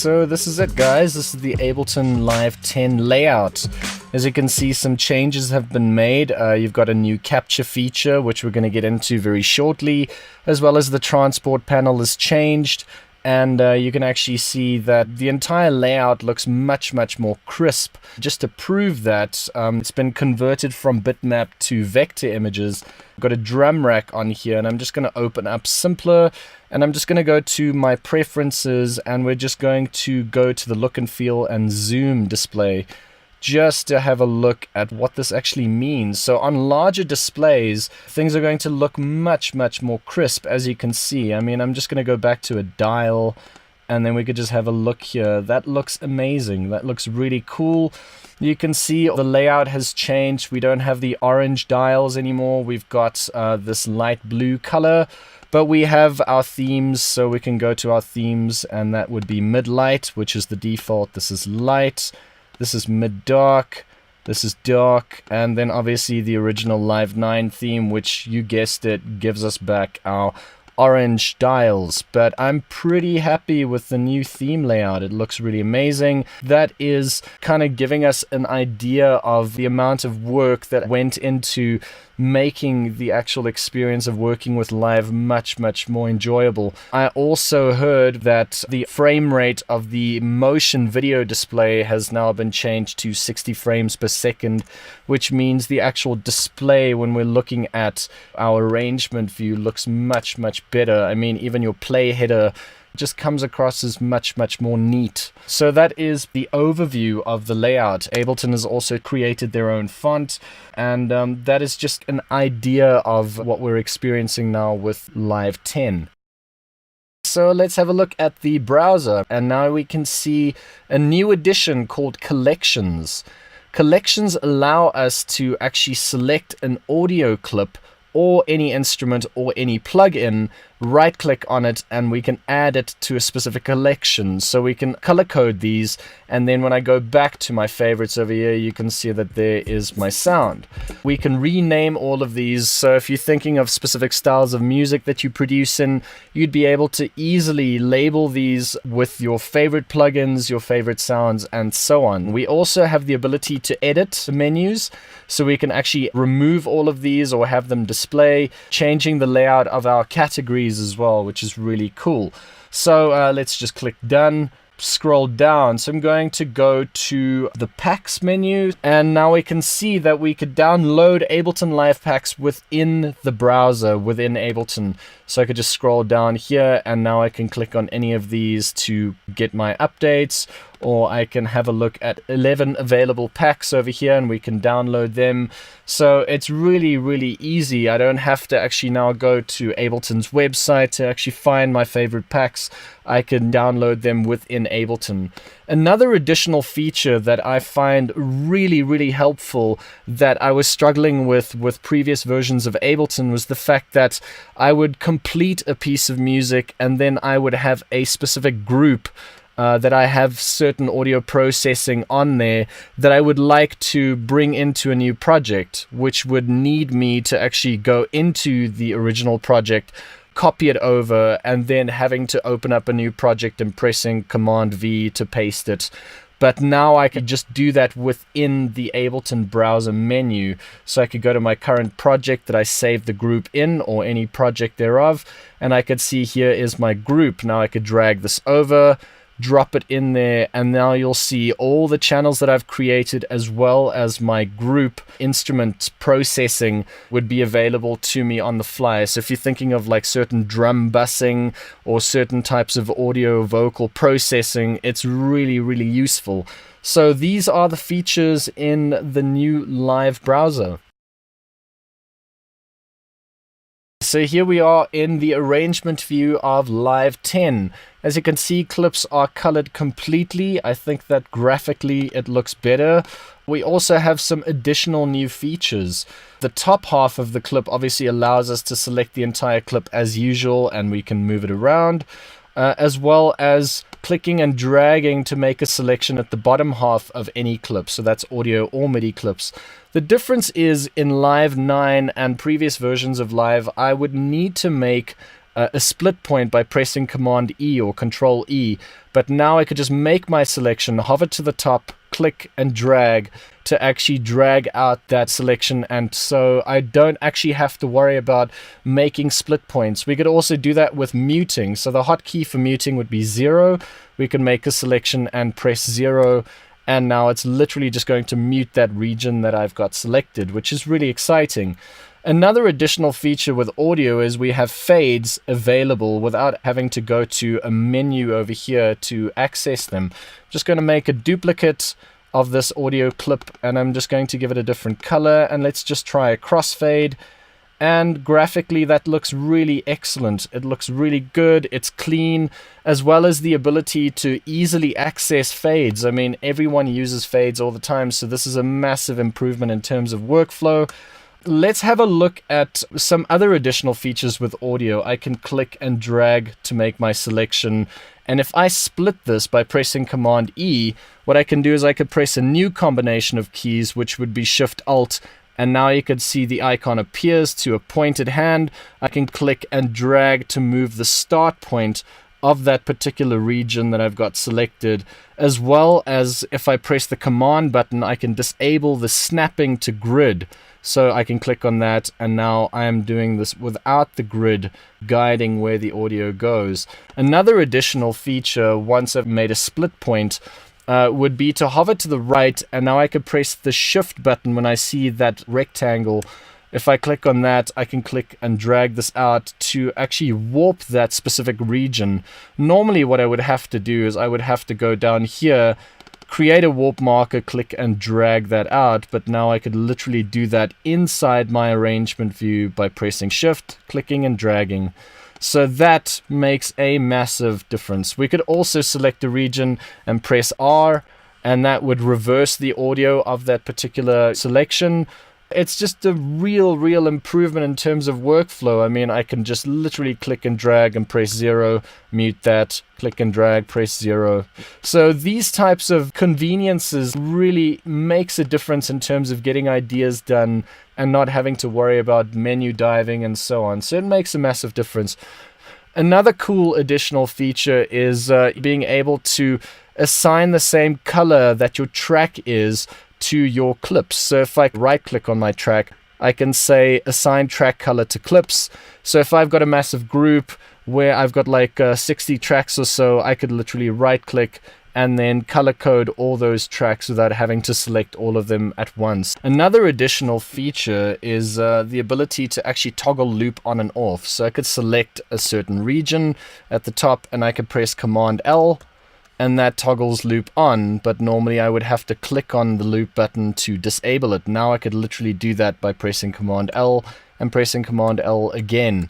So this is it, guys. This is the Ableton Live 10 layout. As you can see, some changes have been made. You've got a new capture feature, which we're going to get into very shortly, as well as the transport panel is changed. And you can actually see that the entire layout looks much more crisp. Just to prove that, it's been converted from bitmap to vector images. I've got a drum rack on here, and I'm just going to open up Simpler, and I'm just going to go to my preferences, and we're just going to go to the look and feel and zoom display, just to have a look at what this actually means. So on larger displays, things are going to look much more crisp, as you can see. I mean, I'm just going to go back to a dial, and then we could just have a look here. That looks amazing. That looks really cool. You can see the layout has changed. We don't have the orange dials anymore. We've got this light blue color. But we have our themes, so we can go to our themes, and that would be mid-light, which is the default. This is light. This is mid-dark, this is dark, and then obviously the original Live 9 theme, which you guessed it, gives us back our orange dials. But I'm pretty happy with the new theme layout. It looks really amazing. That is kind of giving us an idea of the amount of work that went into making the actual experience of working with Live much more enjoyable. I also heard that the frame rate of the motion video display has now been changed to 60 frames per second, which means the actual display when we're looking at our arrangement view looks much better. I mean, even your play header just comes across as much more neat. So that is the overview of the layout. Ableton has also created their own font, and that is just an idea of what we're experiencing now with Live 10. So let's have a look at the browser, and now we can see a new addition called Collections. Collections allow us to actually select an audio clip or any instrument or any plugin, right click on it, and we can add it to a specific collection. So we can color code these, and then when I go back to my favorites over here, you can see that there is my sound. We can rename all of these, so if you're thinking of specific styles of music that you produce in, you'd be able to easily label these with your favorite plugins, your favorite sounds, and so on. We also have the ability to edit menus, so we can actually remove all of these or have them display, changing the layout of our categories as well, which is really cool. So let's just click done, scroll down. So I'm going to go to the packs menu, and now we can see that we could download Ableton Live packs within the browser, within Ableton. So I could just scroll down here, and now I can click on any of these to get my updates, or I can have a look at 11 available packs over here, and we can download them. So it's really easy. I don't have to actually now go to Ableton's website to actually find my favorite packs. I can download them within Ableton. Another additional feature that I find really helpful that I was struggling with previous versions of Ableton was the fact that I would complete a piece of music, and then I would have a specific group that I have certain audio processing on there that I would like to bring into a new project, which would need me to actually go into the original project, copy it over, and then having to open up a new project and pressing Command V to paste it. But now I could just do that within the Ableton browser menu. So I could go to my current project that I saved the group in, or any project thereof, and I could see here is my group. Now I could drag this over, drop it in there, and now you'll see all the channels that I've created, as well as my group instrument processing would be available to me on the fly. So if you're thinking of like certain drum bussing or certain types of audio vocal processing, it's really useful. So these are the features in the new Live browser. So here we are in the arrangement view of Live 10. As you can see, clips are colored completely. I think that graphically it looks better. We also have some additional new features. The top half of the clip obviously allows us to select the entire clip as usual, and we can move it around, as well as clicking and dragging to make a selection at the bottom half of any clip. So that's audio or MIDI clips. The difference is in Live 9 and previous versions of Live, I would need to make a split point by pressing Command E or Control E, but now I could just make my selection, hover to the top, click and drag to actually drag out that selection, and so I don't actually have to worry about making split points. We could also do that with muting. So the hotkey for muting would be 0. We can make a selection and press 0, and now it's literally just going to mute that region that I've got selected, which is really exciting. Another additional feature with audio is we have fades available without having to go to a menu over here to access them. I'm just going to make a duplicate of this audio clip, and I'm just going to give it a different color, and let's just try a crossfade. And graphically that looks really excellent. It looks really good, it's clean, as well as the ability to easily access fades. I mean, everyone uses fades all the time, so this is a massive improvement in terms of workflow. Let's have a look at some other additional features with audio. I can click and drag to make my selection, and if I split this by pressing Command E, what I can do is I could press a new combination of keys, which would be Shift Alt, and now you can see the icon appears to a pointed hand. I can click and drag to move the start point of that particular region that I've got selected, as well as if I press the Command button, I can disable the snapping to grid. So I can click on that, and now I am doing this without the grid guiding where the audio goes. Another additional feature, once I've made a split point, would be to hover to the right, and now I can press the Shift button when I see that rectangle. If I click on that, I can click and drag this out to actually warp that specific region. Normally what I would have to do is I would have to go down here, create a warp marker, click and drag that out, but now I could literally do that inside my arrangement view by pressing Shift, clicking and dragging. So that makes a massive difference. We could also select a region and press R, and that would reverse the audio of that particular selection. It's just a real improvement in terms of workflow. I mean, I can just literally click and drag and press 0, mute that, click and drag, press 0. So these types of conveniences really makes a difference in terms of getting ideas done and not having to worry about menu diving and so on. So it makes a massive difference. Another cool additional feature is being able to assign the same color that your track is to your clips. So if I right click on my track, I can say assign track color to clips. So if I've got a massive group where I've got like 60 tracks or so, I could literally right click and then color code all those tracks without having to select all of them at once. Another additional feature is the ability to actually toggle loop on and off. So I could select a certain region at the top, and I could press Command L, and that toggles loop on, but normally I would have to click on the loop button to disable it. Now I could literally do that by pressing Command L and pressing Command L again.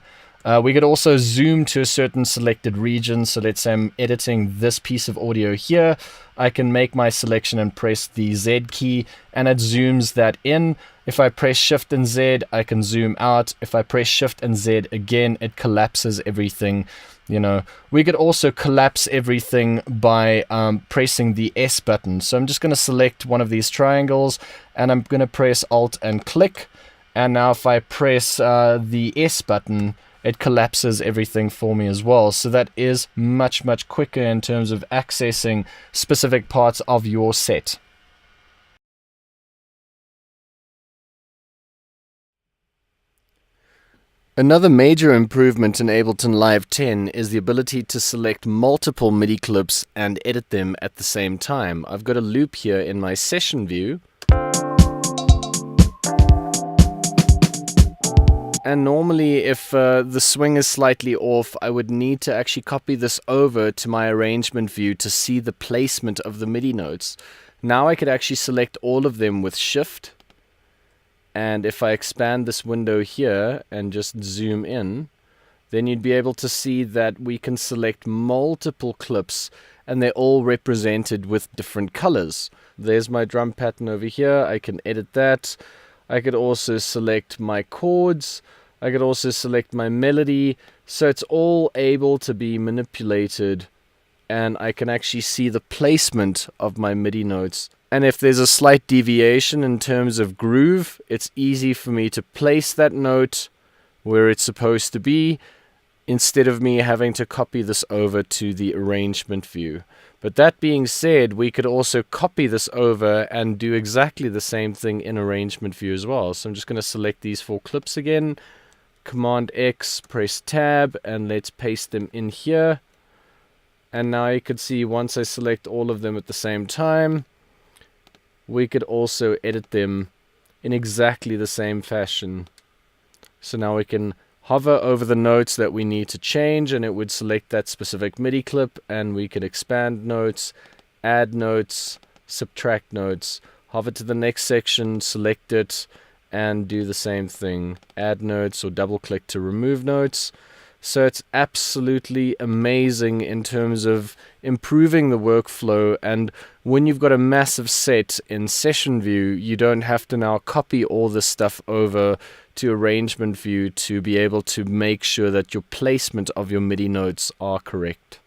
We could also zoom to a certain selected region. So let's say I'm editing this piece of audio here. I can make my selection and press the Z key, and it zooms that in. If I press Shift and Z, I can zoom out. If I press Shift and Z again, it collapses everything. You know, we could also collapse everything by pressing the S button. So I'm just going to select one of these triangles, and I'm going to press Alt and click. And now if I press the S button, it collapses everything for me as well. So that is much quicker in terms of accessing specific parts of your set. Another major improvement in Ableton Live 10 is the ability to select multiple MIDI clips and edit them at the same time. I've got a loop here in my session view. And normally if the swing is slightly off, I would need to actually copy this over to my arrangement view to see the placement of the MIDI notes. Now I could actually select all of them with Shift. And if I expand this window here and just zoom in, then you'd be able to see that we can select multiple clips and they're all represented with different colors. There's my drum pattern over here. I can edit that. I could also select my chords. I could also select my melody. So it's all able to be manipulated, and I can actually see the placement of my MIDI notes. And if there's a slight deviation in terms of groove, it's easy for me to place that note where it's supposed to be, instead of me having to copy this over to the arrangement view. But that being said, we could also copy this over and do exactly the same thing in arrangement view as well. So I'm just going to select these 4 clips again, Command X, press Tab, and let's paste them in here. And now you can see once I select all of them at the same time, we could also edit them in exactly the same fashion. So now we can hover over the notes that we need to change, and it would select that specific MIDI clip, and we can expand notes, add notes, subtract notes, hover to the next section, select it, and do the same thing. Add notes or double click to remove notes. So it's absolutely amazing in terms of improving the workflow, and when you've got a massive set in session view, you don't have to now copy all this stuff over to arrangement view to be able to make sure that your placement of your MIDI notes are correct.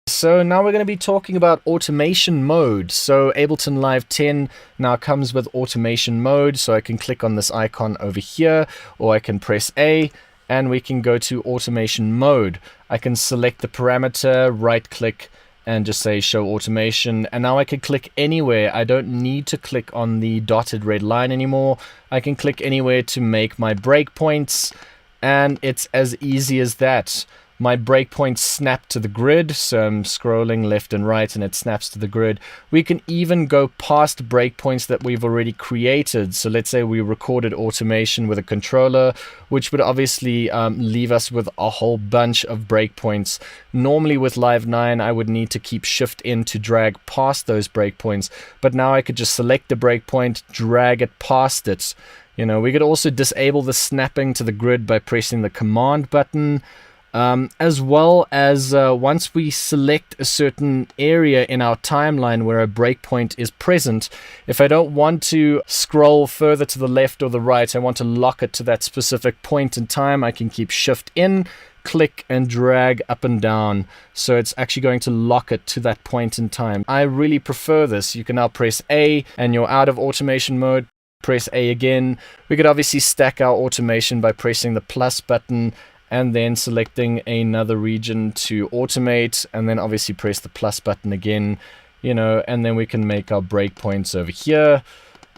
So now we're going to be talking about automation mode. So Ableton Live 10 now comes with automation mode. So I can click on this icon over here, or I can press A, and we can go to automation mode. I can select the parameter, right click, and just say show automation. And now I can click anywhere. I don't need to click on the dotted red line anymore. I can click anywhere to make my breakpoints, and it's as easy as that. My breakpoints snap to the grid, so I'm scrolling left and right and it snaps to the grid. We can even go past breakpoints that we've already created. So let's say we recorded automation with a controller, which would obviously leave us with a whole bunch of breakpoints. Normally with Live 9, I would need to keep Shift in to drag past those breakpoints, but now I could just select the breakpoint, drag it past it. You know, we could also disable the snapping to the grid by pressing the Command button. As well as once we select a certain area in our timeline where a breakpoint is present, if I don't want to scroll further to the left or the right, I want to lock it to that specific point in time, I can keep Shift in, click and drag up and down, so it's actually going to lock it to that point in time. I really prefer this. You can now press A and you're out of automation mode. Press A again. We could obviously stack our automation by pressing the plus button and then selecting another region to automate, and then obviously press the plus button again, you know, and then we can make our breakpoints over here,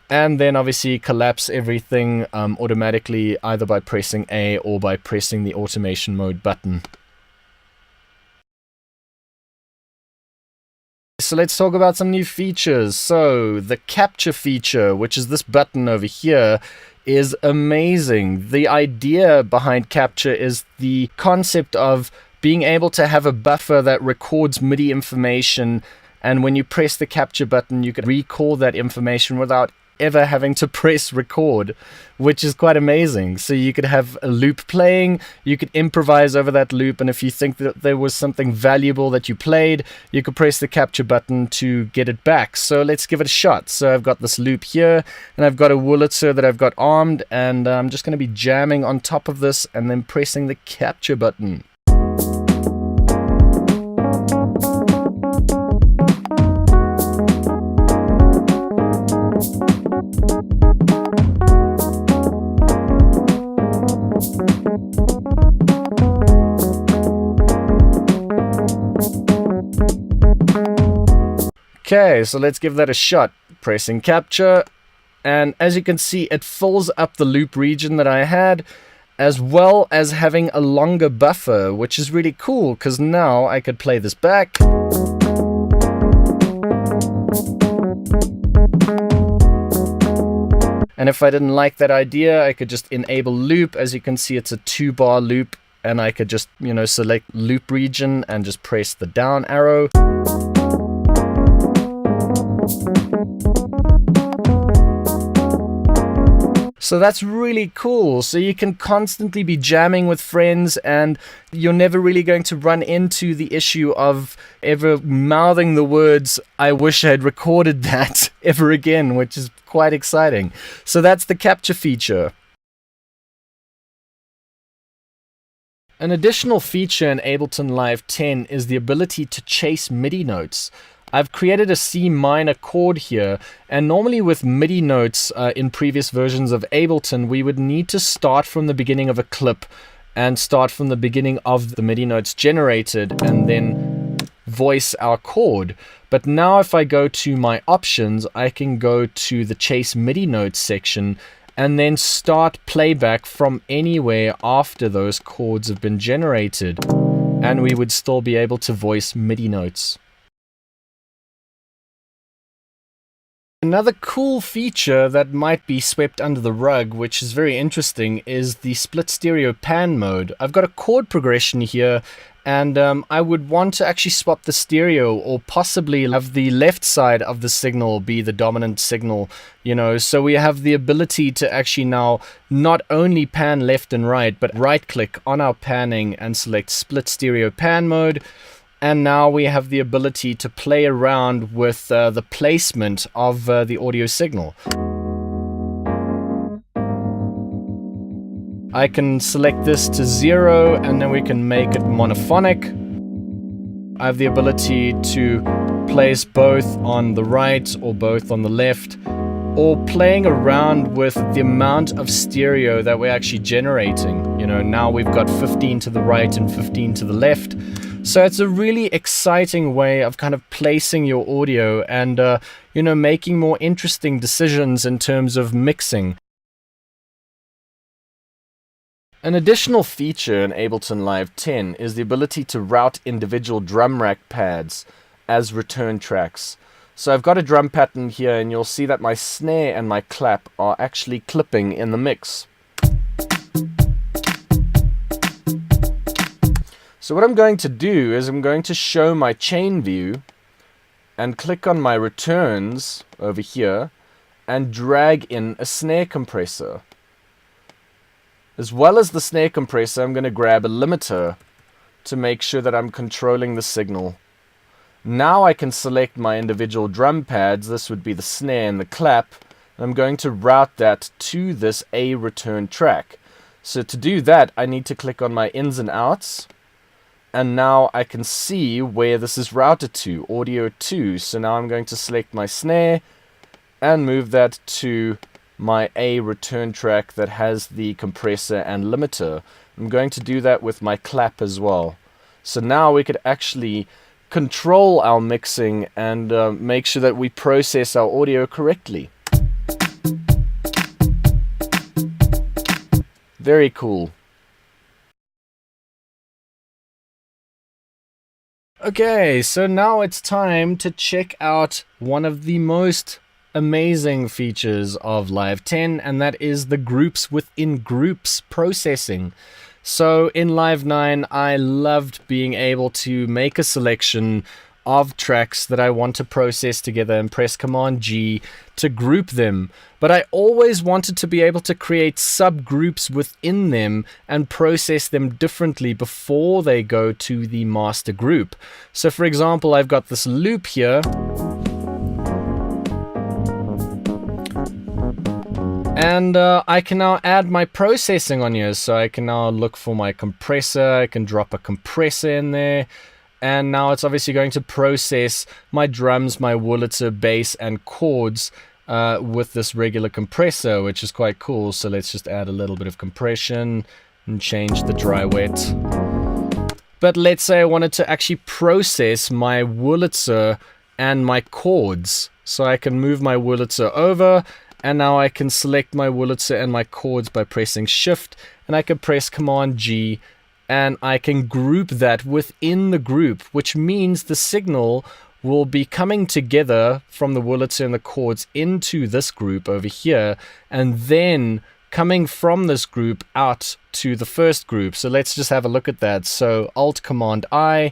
and then obviously collapse everything automatically either by pressing A or by pressing the automation mode button. So let's talk about some new features. So the capture feature, which is this button over here, is amazing. The idea behind capture is the concept of being able to have a buffer that records MIDI information, and when you press the capture button you can recall that information without ever having to press record, which is quite amazing. So you could have a loop playing, you could improvise over that loop, and if you think that there was something valuable that you played, you could press the capture button to get it back. So let's give it a shot. So I've got this loop here, and I've got a Wurlitzer that I've got armed, and I'm just going to be jamming on top of this and then pressing the capture button. Okay, so let's give that a shot. Pressing capture, and as you can see, it fills up the loop region that I had, as well as having a longer buffer, which is really cool because now I could play this back. And if I didn't like that idea, I could just enable loop. As you can see, it's a 2-bar loop, and I could just, you know, select loop region and just press the down arrow. So that's really cool. So you can constantly be jamming with friends, and you're never really going to run into the issue of ever mouthing the words, "I wish I had recorded that," ever again, which is quite exciting. So that's the capture feature. An additional feature in Ableton Live 10 is the ability to chase MIDI notes. I've created a C minor chord here, and normally with MIDI notes in previous versions of Ableton, we would need to start from the beginning of a clip and start from the beginning of the MIDI notes generated and then voice our chord. But now if I go to my options, I can go to the Chase MIDI Notes section and then start playback from anywhere after those chords have been generated, and we would still be able to voice MIDI notes. Another cool feature that might be swept under the rug, which is very interesting, is the split stereo pan mode. I've got a chord progression here, and I would want to actually swap the stereo, or possibly have the left side of the signal be the dominant signal, you know, so we have the ability to actually now not only pan left and right, but right click on our panning and select split stereo pan mode. And now we have the ability to play around with the placement of the audio signal. I can select this to 0, and then we can make it monophonic. I have the ability to place both on the right or both on the left, or playing around with the amount of stereo that we're actually generating. You know, now we've got 15 to the right and 15 to the left. So it's a really exciting way of kind of placing your audio and, you know, making more interesting decisions in terms of mixing. An additional feature in Ableton Live 10 is the ability to route individual drum rack pads as return tracks. So I've got a drum pattern here, and you'll see that my snare and my clap are actually clipping in the mix. So what I'm going to do is I'm going to show my chain view and click on my returns over here and drag in a snare compressor. As well as the snare compressor, I'm going to grab a limiter to make sure that I'm controlling the signal. Now I can select my individual drum pads. This would be the snare and the clap. And I'm going to route that to this A return track. So to do that, I need to click on my ins and outs. And now I can see where this is routed to, audio 2. So now I'm going to select my snare and move that to my A return track that has the compressor and limiter. I'm going to do that with my clap as well. So now we could actually control our mixing and make sure that we process our audio correctly. Very cool. Okay, so now it's time to check out one of the most amazing features of Live 10, and that is the groups within groups processing. So in Live 9, I loved being able to make a selection of tracks that I want to process together and press Command G to group them. But I always wanted to be able to create subgroups within them and process them differently before they go to the master group. So for example, I've got this loop here. And I can now add my processing on here. So I can now look for my compressor. I can drop a compressor in there. And now it's obviously going to process my drums, my Wurlitzer, bass, and chords with this regular compressor, which is quite cool. So let's just add a little bit of compression and change the dry wet. But let's say I wanted to actually process my Wurlitzer and my chords. So I can move my Wurlitzer over, and now I can select my Wurlitzer and my chords by pressing Shift, and I can press Command G, and I can group that within the group, which means the signal will be coming together from the Wurlitzer and the chords into this group over here, and then coming from this group out to the first group. So let's just have a look at that. So Alt Command I,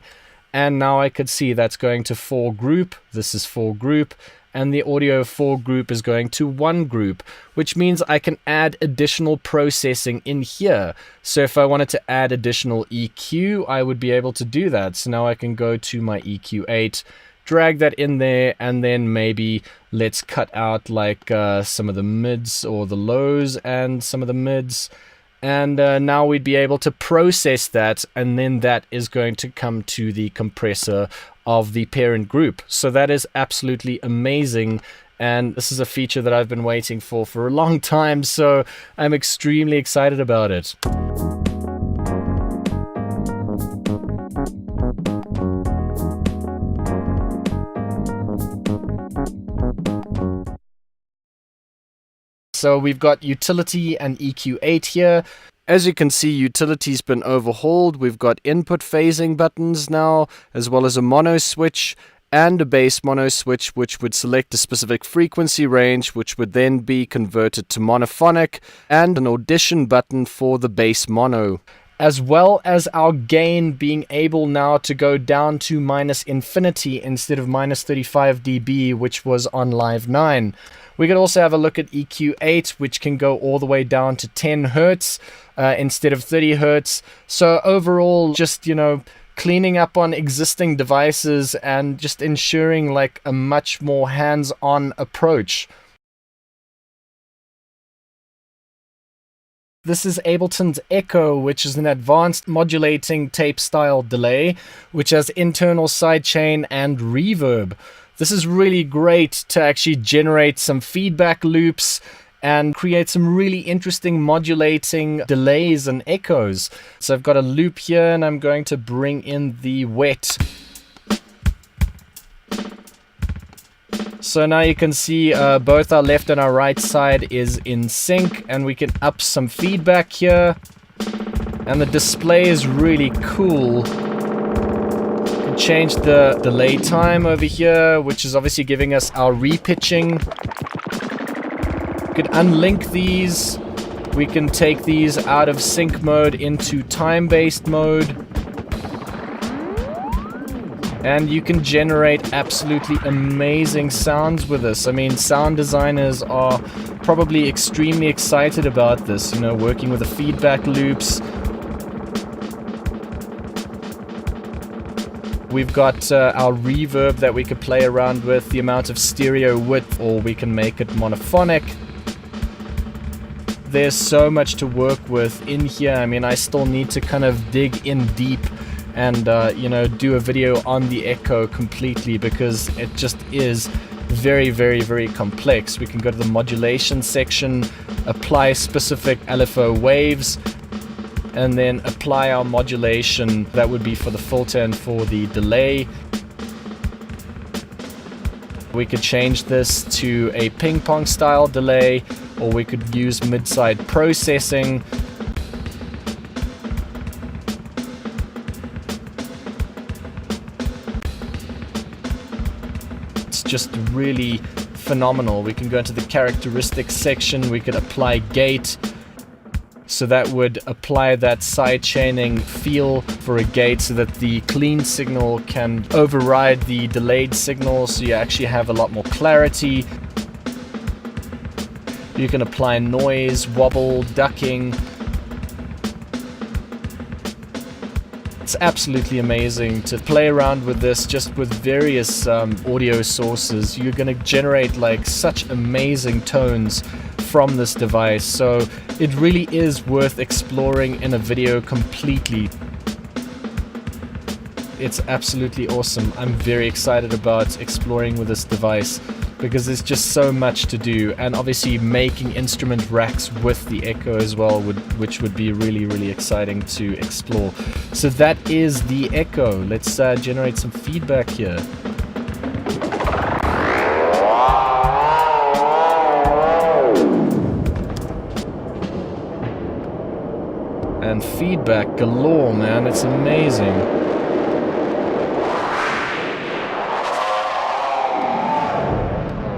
and now I could see that's going to 4 group. This is 4 group. And the audio 4 group is going to 1 group, which means I can add additional processing in here. So if I wanted to add additional EQ, I would be able to do that. So now I can go to my EQ8, drag that in there, and then maybe let's cut out like some of the mids or the lows and some of the mids. And now we'd be able to process that, and then that is going to come to the compressor of the parent group. So that is absolutely amazing. And this is a feature that I've been waiting for a long time, so I'm extremely excited about it. So we've got utility and EQ8 here. As you can see, utility's been overhauled. We've got input phasing buttons now, as well as a mono switch and a bass mono switch, which would select a specific frequency range, which would then be converted to monophonic, and an audition button for the bass mono, as well as our gain being able now to go down to -infinity instead of -35 dB, which was on Live 9. We could also have a look at EQ8, which can go all the way down to 10 Hertz instead of 30 Hertz. So overall, just, cleaning up on existing devices and just ensuring like a much more hands-on approach. This is Ableton's Echo, which is an advanced modulating tape style delay, which has internal sidechain and reverb. This is really great to actually generate some feedback loops and create some really interesting modulating delays and echoes. So I've got a loop here, and I'm going to bring in the wet. So now you can see both our left and our right side is in sync, and we can up some feedback here. And the display is really cool. Change the delay time over here, which is obviously giving us our repitching. We could unlink these. We can take these out of sync mode into time-based mode. And you can generate absolutely amazing sounds with this. I mean, sound designers are probably extremely excited about this, working with the feedback loops. We've got our reverb that we could play around with, the amount of stereo width, or we can make it monophonic. There's so much to work with in here. I mean, I still need to kind of dig in deep and, do a video on the Echo completely, because it just is very, very, very complex. We can go to the modulation section, apply specific LFO waves, and then apply our modulation. That would be for the filter and for the delay. We could change this to a ping pong style delay, or we could use mid-side processing. It's just really phenomenal. We can go into the characteristics section. We could apply gate. So that would apply that side chaining feel for a gate so that the clean signal can override the delayed signal, so you actually have a lot more clarity. You can apply noise, wobble, ducking. It's absolutely amazing to play around with this just with various audio sources. You're going to generate like such amazing tones from this device, so it really is worth exploring in a video completely. It's absolutely awesome. I'm very excited about exploring with this device because there's just so much to do, and obviously making instrument racks with the Echo as well, which would be really, really exciting to explore. So that is the Echo. Let's generate some feedback here. And feedback galore, man. It's amazing.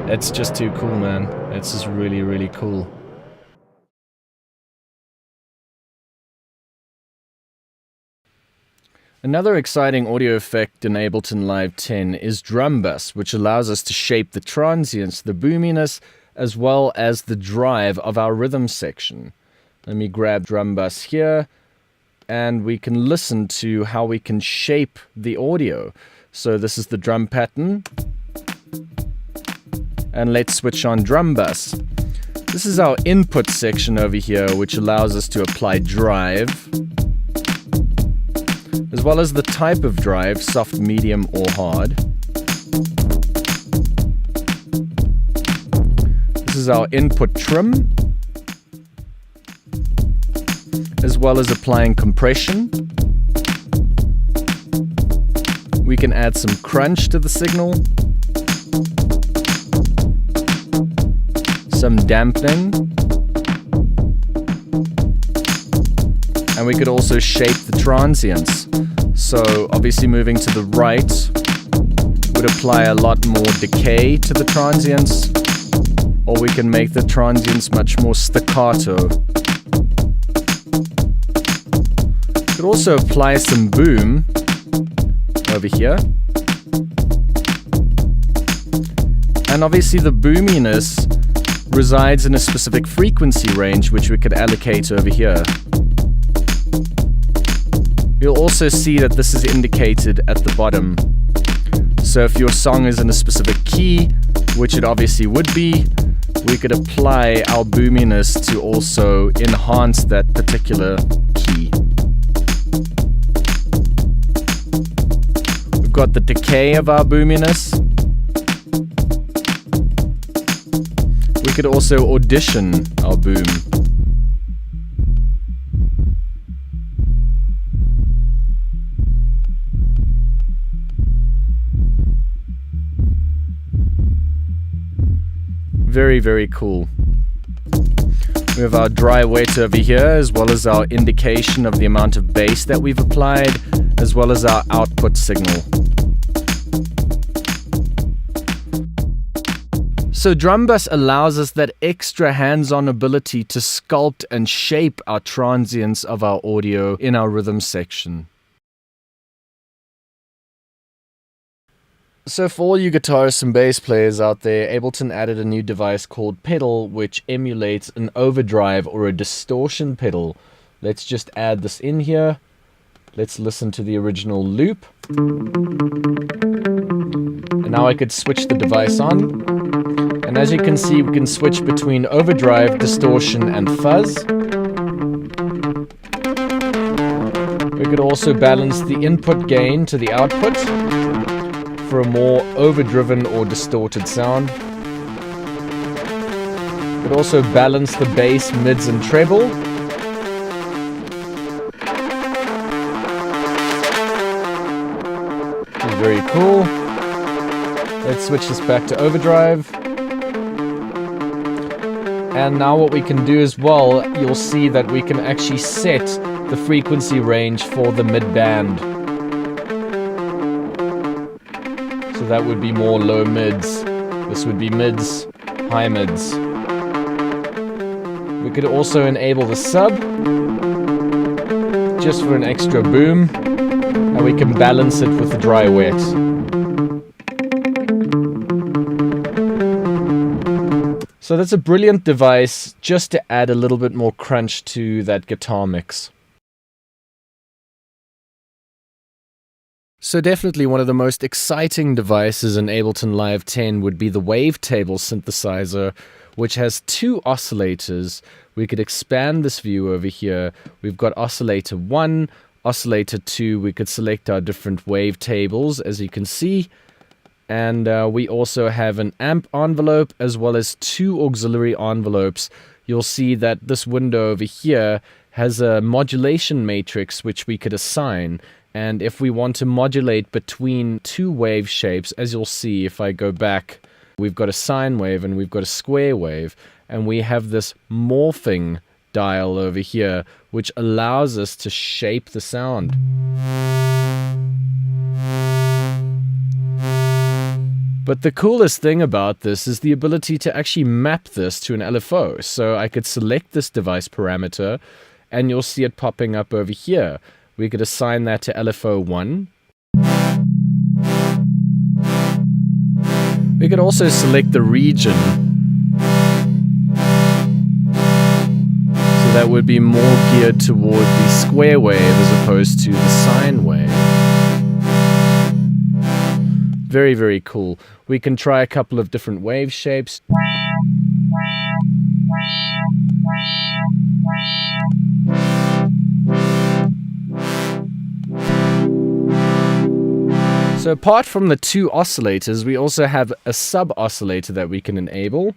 It's just too cool, man. It's just really, really cool. Another exciting audio effect in Ableton Live 10 is drum bass, which allows us to shape the transients, the boominess, as well as the drive of our rhythm section. Let me grab drum bass here, and we can listen to how we can shape the audio. So this is the drum pattern. And let's switch on drum bass. This is our input section over here, which allows us to apply drive, as well as the type of drive, soft, medium, or hard. This is our input trim, as well as applying compression. We can add some crunch to the signal, some dampening, and we could also shape the transients. So obviously moving to the right would apply a lot more decay to the transients, or we can make the transients much more staccato. We could also apply some boom over here. And obviously the boominess resides in a specific frequency range which we could allocate over here. You'll also see that this is indicated at the bottom. So if your song is in a specific key, which it obviously would be, we could apply our boominess to also enhance that particular key. We've got the decay of our boominess. We could also audition our boom. Very, very cool. We have our dry wet over here, as well as our indication of the amount of bass that we've applied, as well as our output signal. So Drum Bus allows us that extra hands-on ability to sculpt and shape our transients of our audio in our rhythm section. So for all you guitarists and bass players out there, Ableton added a new device called Pedal, which emulates an overdrive or a distortion pedal. Let's just add this in here. Let's listen to the original loop. And now I could switch the device on. And as you can see, we can switch between overdrive, distortion, and fuzz. We could also balance the input gain to the output for a more overdriven or distorted sound. We could also balance the bass, mids, and treble. Which is very cool. Let's switch this back to overdrive. And now what we can do as well, you'll see that we can actually set the frequency range for the mid-band. So that would be more low mids. This would be mids, high mids. We could also enable the sub, just for an extra boom. And we can balance it with the dry wet. So that's a brilliant device just to add a little bit more crunch to that guitar mix. So definitely one of the most exciting devices in Ableton Live 10 would be the Wavetable synthesizer, which has two oscillators. We could expand this view over here. We've got oscillator 1, oscillator 2. We could select our different wavetables, as you can see. And we also have an amp envelope as well as two auxiliary envelopes. You'll see that this window over here has a modulation matrix which we could assign. And if we want to modulate between two wave shapes, as you'll see if I go back, we've got a sine wave and we've got a square wave. And we have this morphing dial over here, which allows us to shape the sound. But the coolest thing about this is the ability to actually map this to an LFO. So I could select this device parameter and you'll see it popping up over here. We could assign that to LFO 1. We could also select the region. So that would be more geared toward the square wave as opposed to the sine wave. Very, very cool. We can try a couple of different wave shapes. So apart from the two oscillators, we also have a sub-oscillator that we can enable.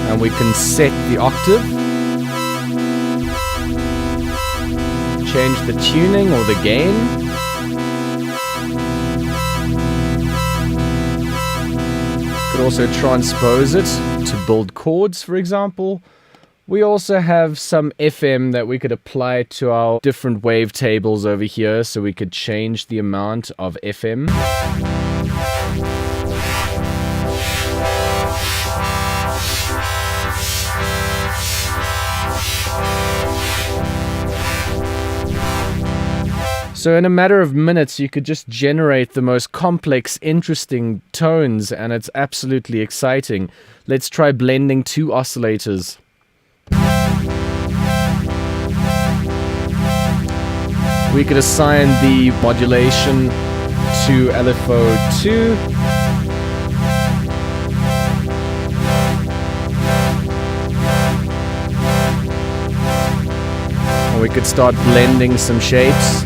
And we can set the octave, change the tuning or the gain. Could also transpose it to build chords, for example. We also have some FM that we could apply to our different wavetables over here, so we could change the amount of FM. So in a matter of minutes, you could just generate the most complex, interesting tones, and it's absolutely exciting. Let's try blending two oscillators. We could assign the modulation to LFO 2. And we could start blending some shapes.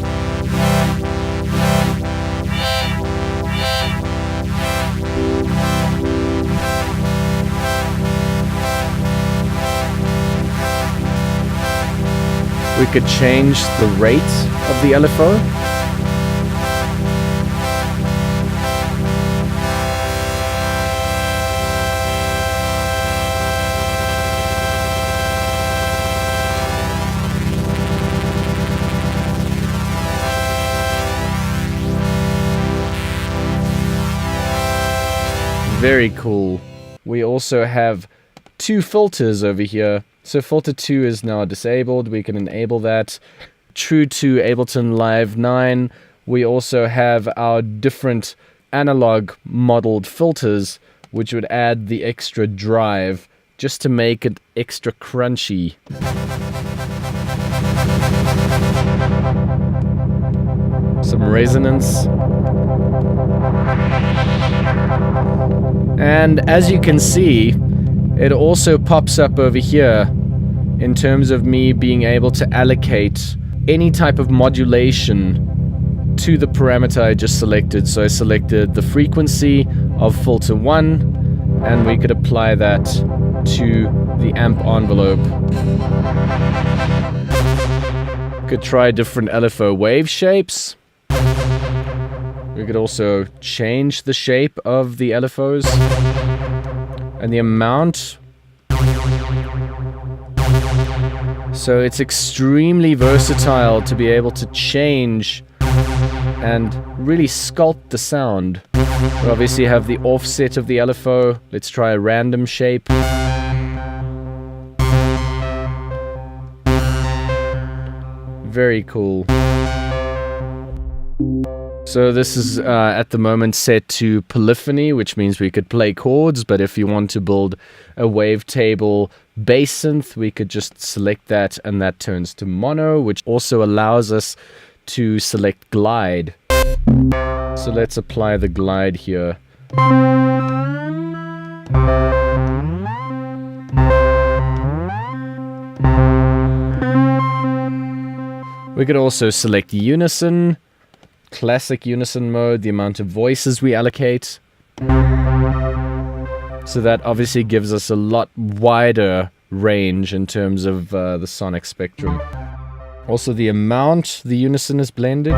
We could change the rate of the LFO. Very cool. We also have two filters over here. So filter 2 is now disabled. We can enable that. True to Ableton Live 9, we also have our different analog modeled filters, which would add the extra drive just to make it extra crunchy. Some resonance. And as you can see, it also pops up over here in terms of me being able to allocate any type of modulation to the parameter I just selected. So I selected the frequency of filter 1, and we could apply that to the amp envelope. Could try different LFO wave shapes. We could also change the shape of the LFOs and the amount. So it's extremely versatile to be able to change and really sculpt the sound. We obviously have the offset of the LFO. Let's try a random shape. Very cool. So this is at the moment set to polyphony, which means we could play chords, but if you want to build a wavetable bass synth, we could just select that and that turns to mono, which also allows us to select glide. So let's apply the glide here. We could also select unison. Classic unison mode, the amount of voices we allocate. So that obviously gives us a lot wider range in terms of the sonic spectrum. Also the amount the unison is blended.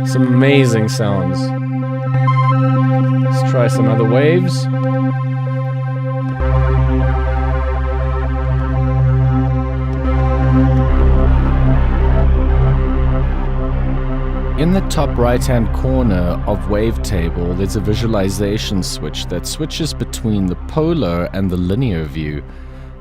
Some amazing sounds. Let's try some other waves. In the top right-hand corner of Wavetable, there's a visualization switch that switches between the polar and the linear view.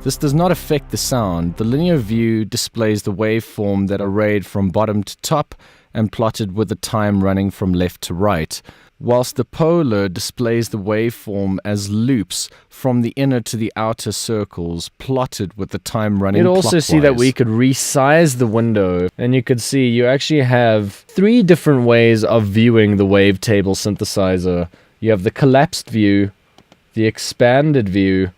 This does not affect the sound. The linear view displays the waveform that arrayed from bottom to top and plotted with the time running from left to right. whilst the polar displays the waveform as loops from the inner to the outer circles, plotted with the time running clockwise. You'd also see that we could resize the window, and you could see you actually have 3 different ways of viewing the Wavetable synthesizer. You have the collapsed view, the expanded view,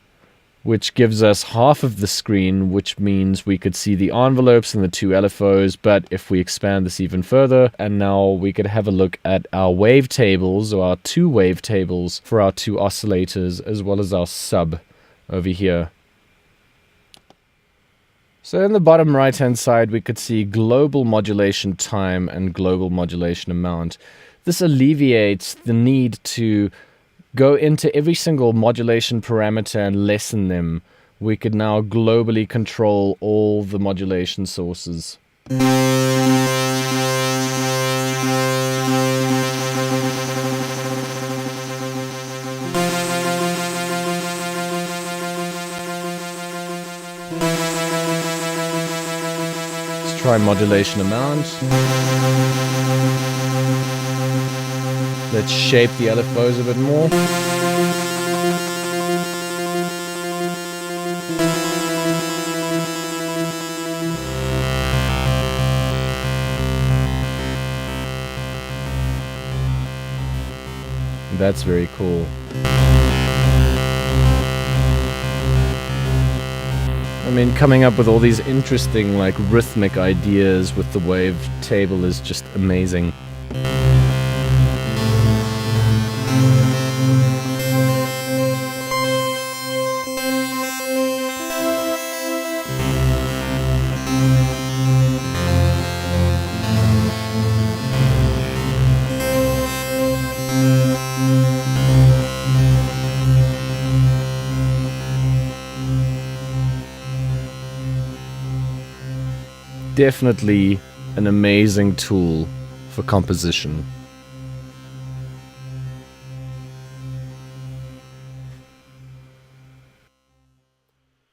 which gives us half of the screen, which means we could see the envelopes and the 2 LFOs. But if we expand this even further, and now we could have a look at our wavetables, or our 2 wavetables for our 2 oscillators, as well as our sub over here. So in the bottom right hand side, we could see global modulation time and global modulation amount. This alleviates the need to go into every single modulation parameter and lessen them. We could now globally control all the modulation sources. Let's try modulation amount. Let's shape the LFOs a bit more. That's very cool. I mean, coming up with all these interesting, like, rhythmic ideas with the Wavetable is just amazing. Definitely an amazing tool for composition.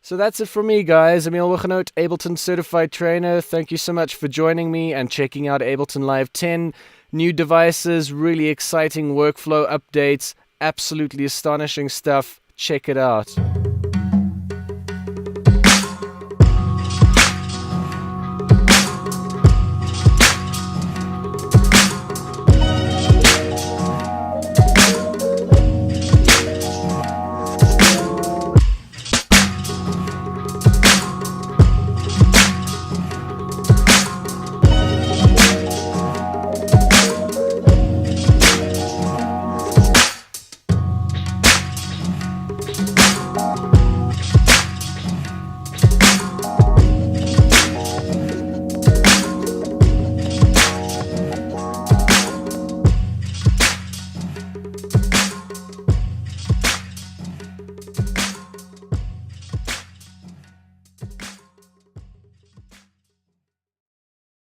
So that's it from me, guys. Emile Hoogenhout, Ableton Certified Trainer. Thank you so much for joining me and checking out Ableton Live 10. New devices, really exciting workflow updates, absolutely astonishing stuff. Check it out.